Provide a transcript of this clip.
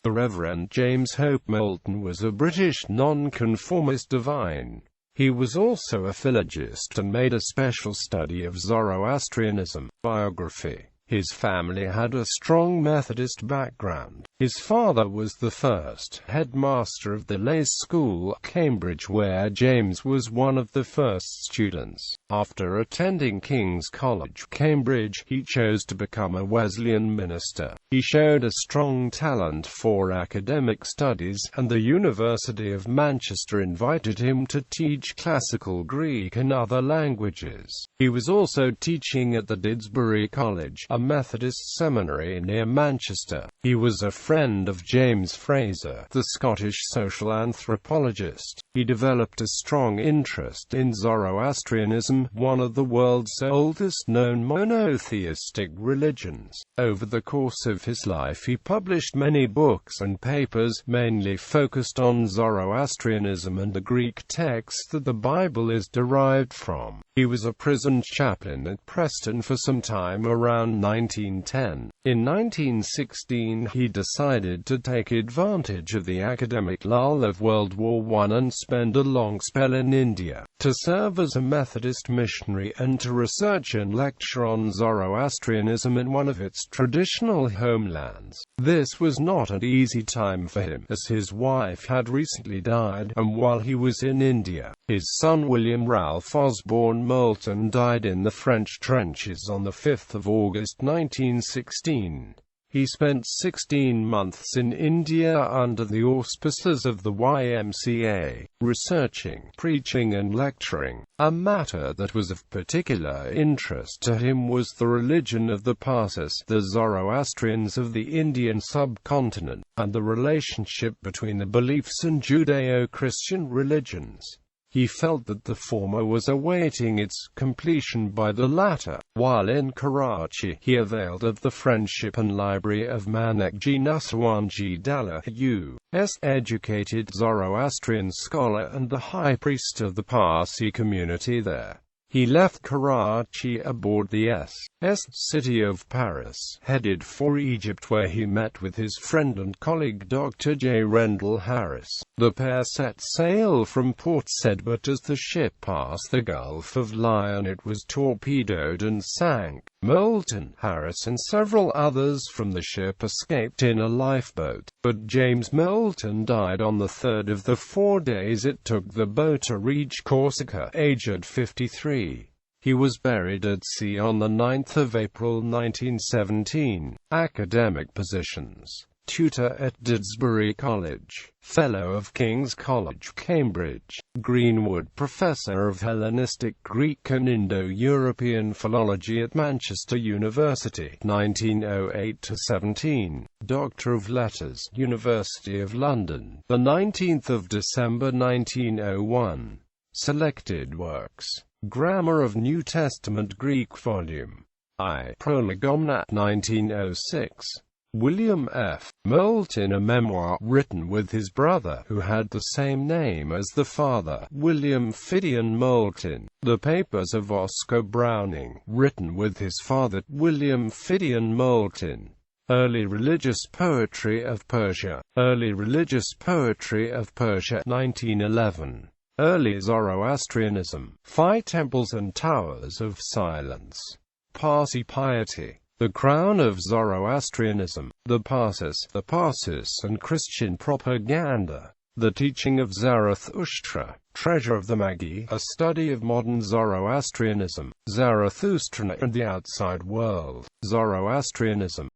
The Reverend James Hope Moulton was a British non-conformist divine. He was also a philogist and made a special study of Zoroastrianism. Biography. His family had a strong Methodist background. His father was the first headmaster of the lay school, Cambridge, where James was one of the first students. After attending King's College, Cambridge, he chose to become a Wesleyan minister. He showed a strong talent for academic studies, and the University of Manchester invited him to teach classical Greek and other languages. He was also teaching at the Didsbury College, a Methodist seminary near Manchester. He was a friend of James Fraser, the Scottish social anthropologist. He developed a strong interest in Zoroastrianism, one of the world's oldest known monotheistic religions. Over the course of his life he published many books and papers, mainly focused on Zoroastrianism and the Greek text that the Bible is derived from. He was a prison chaplain at Preston for some time around 1910. In 1916 he decided to take advantage of the academic lull of World War I and spend a long spell in India, to serve as a Methodist missionary and to research and lecture on Zoroastrianism in one of its traditional homelands. This was not an easy time for him, as his wife had recently died, and while he was in India, his son William Ralph Osborne Moulton died in the French trenches on 5 August 1916. He spent 16 months in India under the auspices of the YMCA, researching, preaching and lecturing. A matter that was of particular interest to him was the religion of the Parsis, the Zoroastrians of the Indian subcontinent, and the relationship between the beliefs and Judeo-Christian religions. He felt that the former was awaiting its completion by the latter. While in Karachi, he availed of the friendship and library of Manekji Naswanji Dalla, U.S. educated Zoroastrian scholar and the high priest of the Parsi community there. He left Karachi aboard the S.S. City of Paris, headed for Egypt, where he met with his friend and colleague Dr. J. Rendell Harris. The pair set sail from Port Said, but as the ship passed the Gulf of Lion it was torpedoed and sank. Moulton, Harris and several others from the ship escaped in a lifeboat, but James Moulton died on the third of the 4 days it took the boat to reach Corsica, aged 53. He was buried at sea on 9 April 1917. Academic positions: tutor at Didsbury College, Fellow of King's College, Cambridge, Greenwood Professor of Hellenistic Greek and Indo-European Philology at Manchester University, 1908–17, Doctor of Letters, University of London, 19 December 1901. Selected works: Grammar of New Testament Greek, Volume I, Prolegomena, 1906. William F. Moulton, a memoir written with his brother, who had the same name as the father, William Phidian Moulton. The Papers of Oscar Browning, written with his father, William Phidian Moulton. Early Religious Poetry of Persia. Early Religious Poetry of Persia, 1911. Early Zoroastrianism. 5 Temples and Towers of Silence. Parsi Piety. The Crown of Zoroastrianism, the Parsis and Christian Propaganda. The Teaching of Zarathustra, Treasure of the Magi, a study of modern Zoroastrianism, Zarathustra and the Outside World, Zoroastrianism.